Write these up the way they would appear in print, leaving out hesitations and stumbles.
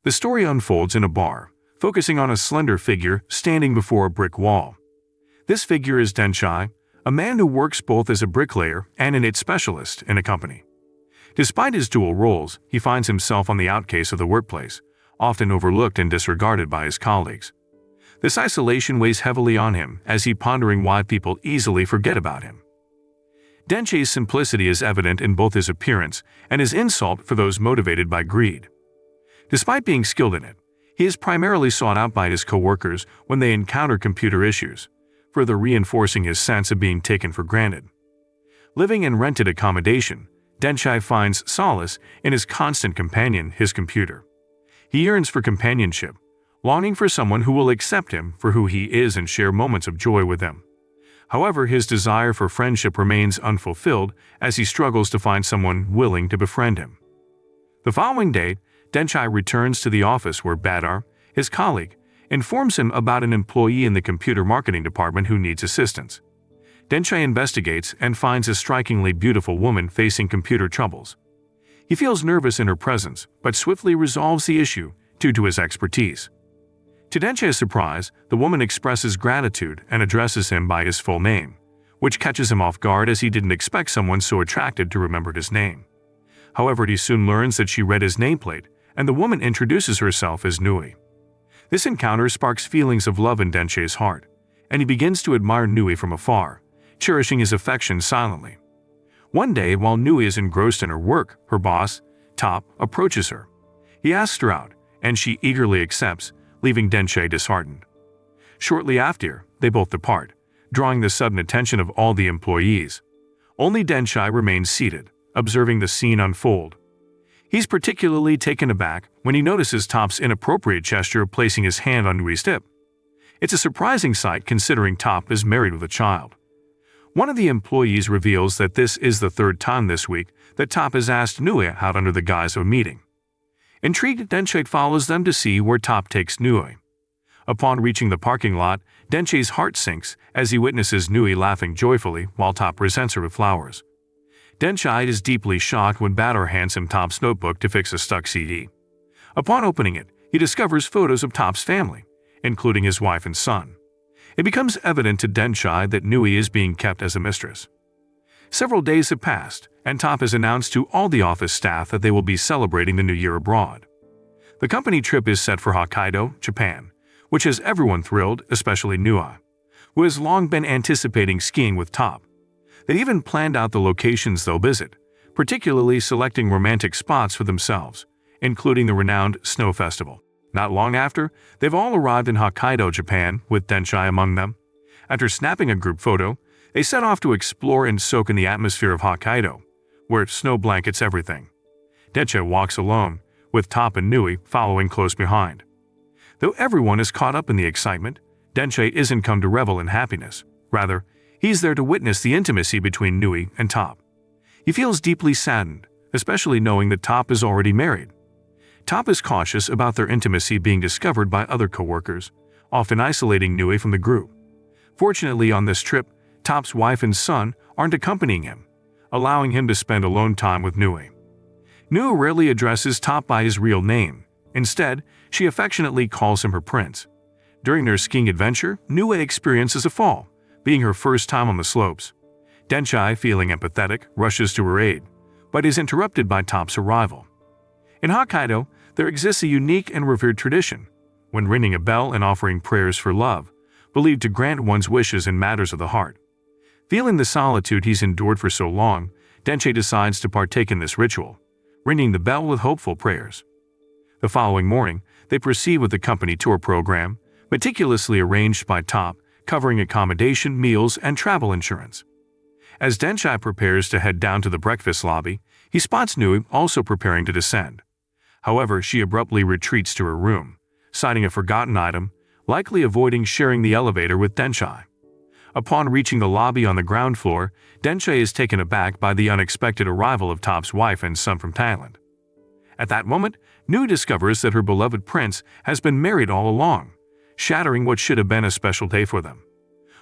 The story unfolds in a bar, focusing on a slender figure standing before a brick wall. This figure is Denchai, a man who works both as a bricklayer and an IT specialist in a company. Despite his dual roles, he finds himself on the outcast of the workplace, often overlooked and disregarded by his colleagues. This isolation weighs heavily on him as he pondering why people easily forget about him. Denchai's simplicity is evident in both his appearance and his insult for those motivated by greed. Despite being skilled in it, he is primarily sought out by his coworkers when they encounter computer issues, further reinforcing his sense of being taken for granted. Living in rented accommodation, Denchai finds solace in his constant companion, his computer. He yearns for companionship, longing for someone who will accept him for who he is and share moments of joy with him. However, his desire for friendship remains unfulfilled as he struggles to find someone willing to befriend him. The following day, Denchai returns to the office where Badar, his colleague, informs him about an employee in the computer marketing department who needs assistance. Denchai investigates and finds a strikingly beautiful woman facing computer troubles. He feels nervous in her presence, but swiftly resolves the issue due to his expertise. To Denchai's surprise, the woman expresses gratitude and addresses him by his full name, which catches him off guard as he didn't expect someone so attractive to remember his name. However, he soon learns that she read his nameplate, and the woman introduces herself as Nui. This encounter sparks feelings of love in Denchai's heart, and he begins to admire Nui from afar, cherishing his affection silently. One day, while Nui is engrossed in her work, her boss, Top, approaches her. He asks her out, and she eagerly accepts, leaving Denchai disheartened. Shortly after, they both depart, drawing the sudden attention of all the employees. Only Denchai remains seated, observing the scene unfold. He's particularly taken aback when he notices Top's inappropriate gesture of placing his hand on Nui's hip. It's a surprising sight considering Top is married with a child. One of the employees reveals that this is the third time this week that Top has asked Nui out under the guise of a meeting. Intrigued, Denchai follows them to see where Top takes Nui. Upon reaching the parking lot, Denchai's heart sinks as he witnesses Nui laughing joyfully while Top presents her with flowers. Denchai is deeply shocked when Badar hands him Top's notebook to fix a stuck CD. Upon opening it, he discovers photos of Top's family, including his wife and son. It becomes evident to Denchai that Nui is being kept as a mistress. Several days have passed, and Top has announced to all the office staff that they will be celebrating the New Year abroad. The company trip is set for Hokkaido, Japan, which has everyone thrilled, especially Nui, who has long been anticipating skiing with Top. They even planned out the locations they'll visit, particularly selecting romantic spots for themselves, including the renowned Snow Festival. Not long after, they've all arrived in Hokkaido, Japan, with Denchai among them. After snapping a group photo, they set off to explore and soak in the atmosphere of Hokkaido, where snow blankets everything. Denchai walks alone, with Top and Nui following close behind. Though everyone is caught up in the excitement, Denchai isn't come to revel in happiness. Rather, he's there to witness the intimacy between Nui and Top. He feels deeply saddened, especially knowing that Top is already married. Top is cautious about their intimacy being discovered by other coworkers, often isolating Nui from the group. Fortunately, on this trip, Top's wife and son aren't accompanying him, allowing him to spend alone time with Nui. Nui rarely addresses Top by his real name. Instead, she affectionately calls him her prince. During their skiing adventure, Nui experiences a fall, being her first time on the slopes. Denchai, feeling empathetic, rushes to her aid, but is interrupted by Top's arrival. In Hokkaido, there exists a unique and revered tradition, when ringing a bell and offering prayers for love, believed to grant one's wishes in matters of the heart. Feeling the solitude he's endured for so long, Denchai decides to partake in this ritual, ringing the bell with hopeful prayers. The following morning, they proceed with the company tour program, meticulously arranged by Top, covering accommodation, meals, and travel insurance. As Denchai prepares to head down to the breakfast lobby, he spots Nui also preparing to descend. However, she abruptly retreats to her room, citing a forgotten item, likely avoiding sharing the elevator with Denchai. Upon reaching the lobby on the ground floor, Denchai is taken aback by the unexpected arrival of Top's wife and son from Thailand. At that moment, Nui discovers that her beloved prince has been married all along, shattering what should have been a special day for them.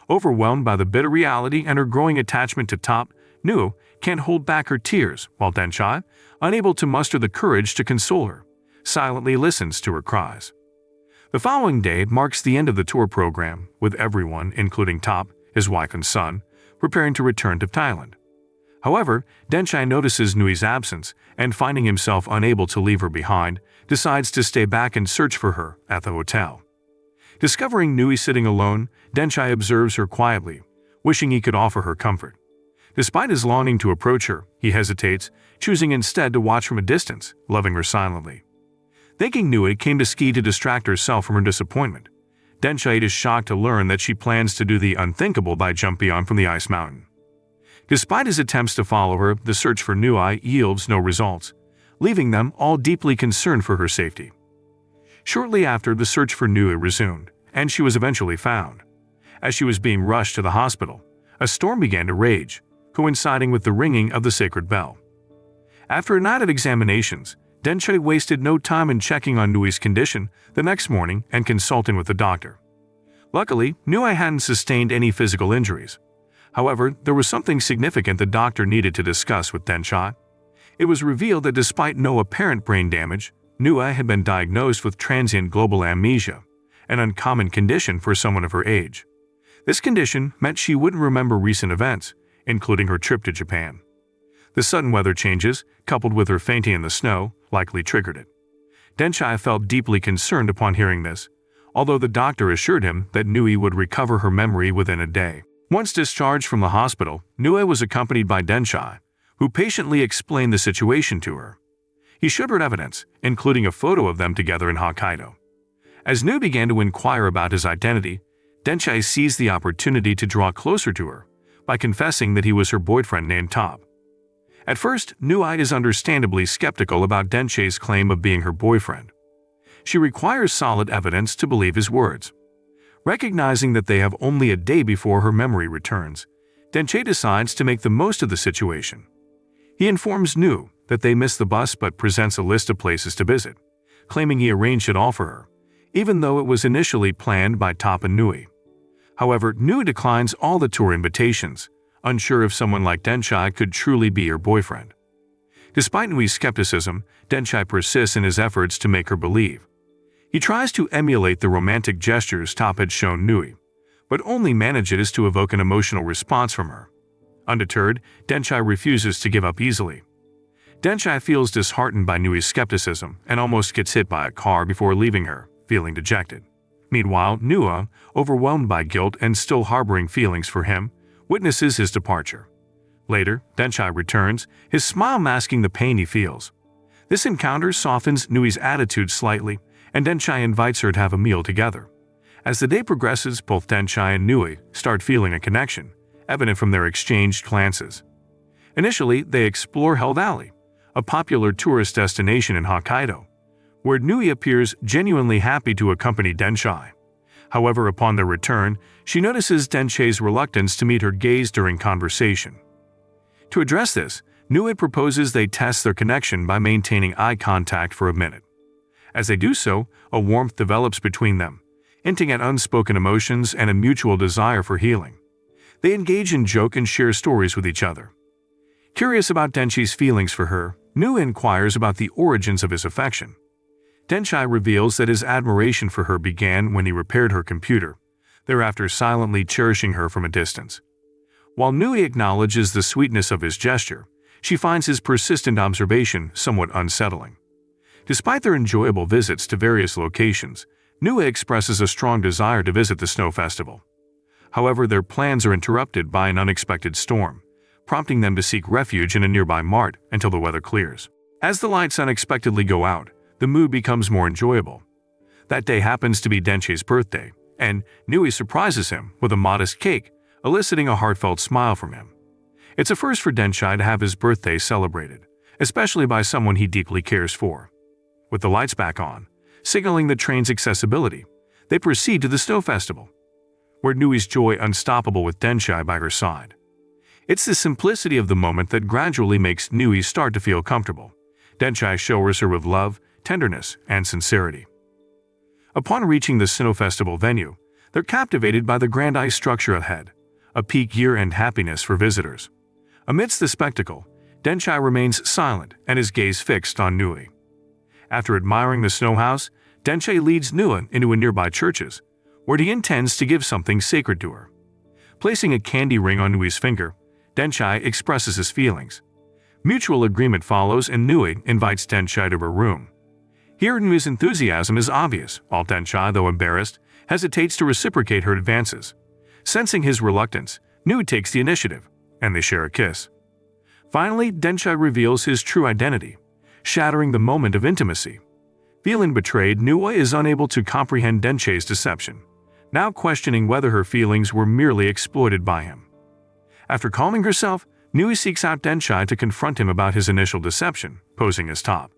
Overwhelmed by the bitter reality and her growing attachment to Top, Nui can't hold back her tears, while Denchai, unable to muster the courage to console her, silently listens to her cries. The following day marks the end of the tour program, with everyone, including Top, his wife and son, preparing to return to Thailand. However, Denchai notices Nui's absence and, finding himself unable to leave her behind, decides to stay back and search for her at the hotel. Discovering Nui sitting alone, Denchai observes her quietly, wishing he could offer her comfort. Despite his longing to approach her, he hesitates, choosing instead to watch from a distance, loving her silently. Thinking Nui came to ski to distract herself from her disappointment, Denchai is shocked to learn that she plans to do the unthinkable by jumping on from the ice mountain. Despite his attempts to follow her, the search for Nui yields no results, leaving them all deeply concerned for her safety. Shortly after, the search for Nui resumed, and she was eventually found. As she was being rushed to the hospital, a storm began to rage, coinciding with the ringing of the sacred bell. After a night of examinations, Denchai wasted no time in checking on Nui's condition the next morning and consulting with the doctor. Luckily, Nui hadn't sustained any physical injuries. However, there was something significant the doctor needed to discuss with Denchai. It was revealed that despite no apparent brain damage, Nui had been diagnosed with transient global amnesia, an uncommon condition for someone of her age. This condition meant she wouldn't remember recent events, including her trip to Japan. The sudden weather changes, coupled with her fainting in the snow, likely triggered it. Denchai felt deeply concerned upon hearing this, although the doctor assured him that Nui would recover her memory within a day. Once discharged from the hospital, Nui was accompanied by Denchai, who patiently explained the situation to her. He showed her evidence, including a photo of them together in Hokkaido. As Nui began to inquire about his identity, Denchai seized the opportunity to draw closer to her by confessing that he was her boyfriend named Top. At first, Nui is understandably skeptical about Denchai's claim of being her boyfriend. She requires solid evidence to believe his words. Recognizing that they have only a day before her memory returns, Denchai decides to make the most of the situation. He informs Nui that they missed the bus but presents a list of places to visit, claiming he arranged it all for her, even though it was initially planned by Top and Nui. However, Nui declines all the tour invitations, unsure if someone like Denchai could truly be her boyfriend. Despite Nui's skepticism, Denchai persists in his efforts to make her believe. He tries to emulate the romantic gestures Top had shown Nui, but only manages to evoke an emotional response from her. Undeterred, Denchai refuses to give up easily. Denchai feels disheartened by Nui's skepticism and almost gets hit by a car before leaving her, feeling dejected. Meanwhile, Nui, overwhelmed by guilt and still harboring feelings for him, witnesses his departure. Later, Denchai returns, his smile masking the pain he feels. This encounter softens Nui's attitude slightly, and Denchai invites her to have a meal together. As the day progresses, both Denchai and Nui start feeling a connection, evident from their exchanged glances. Initially, they explore Hell Valley, a popular tourist destination in Hokkaido, where Nui appears genuinely happy to accompany Denchai. However, upon their return, she notices Denchai's reluctance to meet her gaze during conversation. To address this, Nui proposes they test their connection by maintaining eye contact for a minute. As they do so, a warmth develops between them, hinting at unspoken emotions and a mutual desire for healing. They engage in joke and share stories with each other. Curious about Denchai's feelings for her, Nui inquires about the origins of his affection. Denchai reveals that his admiration for her began when he repaired her computer, thereafter silently cherishing her from a distance. While Nui acknowledges the sweetness of his gesture, she finds his persistent observation somewhat unsettling. Despite their enjoyable visits to various locations, Nui expresses a strong desire to visit the snow festival. However, their plans are interrupted by an unexpected storm, prompting them to seek refuge in a nearby mart until the weather clears. As the lights unexpectedly go out, the mood becomes more enjoyable. That day happens to be Denchai's birthday, and Nui surprises him with a modest cake, eliciting a heartfelt smile from him. It's a first for Denchai to have his birthday celebrated, especially by someone he deeply cares for. With the lights back on, signaling the train's accessibility, they proceed to the snow festival, where Nui's joy unstoppable with Denchai by her side. It's the simplicity of the moment that gradually makes Nui start to feel comfortable. Denchai showers her with love, tenderness, and sincerity. Upon reaching the snow festival venue, they're captivated by the grand ice structure ahead, a peak year-end happiness for visitors. Amidst the spectacle, Denchai remains silent and his gaze fixed on Nui. After admiring the snow house, Denchai leads Nua into a nearby churches, where he intends to give something sacred to her. Placing a candy ring on Nui's finger, Denchai expresses his feelings. Mutual agreement follows and Nui invites Denchai to her room. Here Nui's enthusiasm is obvious, while Denchai, though embarrassed, hesitates to reciprocate her advances. Sensing his reluctance, Nui takes the initiative, and they share a kiss. Finally, Denchai reveals his true identity, shattering the moment of intimacy. Feeling betrayed, Nui is unable to comprehend Denchai's deception, now questioning whether her feelings were merely exploited by him. After calming herself, Nui seeks out Denchai to confront him about his initial deception, posing as Top.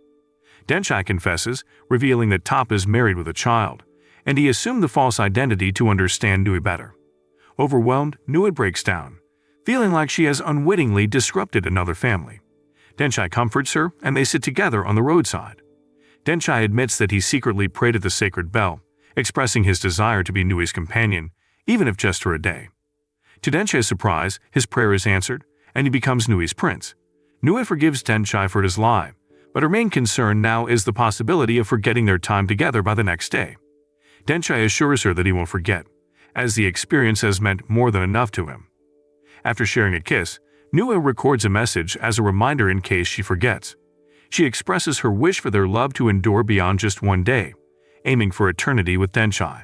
Denchai confesses, revealing that Top is married with a child, and he assumed the false identity to understand Nui better. Overwhelmed, Nui breaks down, feeling like she has unwittingly disrupted another family. Denchai comforts her, and they sit together on the roadside. Denchai admits that he secretly prayed at the sacred bell, expressing his desire to be Nui's companion, even if just for a day. To Denchai's surprise, his prayer is answered, and he becomes Nui's prince. Nui forgives Denchai for his lie, but her main concern now is the possibility of forgetting their time together by the next day. Denchai assures her that he won't forget, as the experience has meant more than enough to him. After sharing a kiss, Nui records a message as a reminder in case she forgets. She expresses her wish for their love to endure beyond just one day, aiming for eternity with Denchai.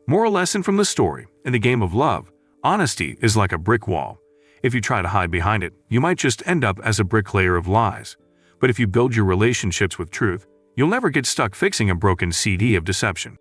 Moral lesson from the story: in the game of love, honesty is like a brick wall. If you try to hide behind it, you might just end up as a bricklayer of lies. But if you build your relationships with truth, you'll never get stuck fixing a broken CD of deception.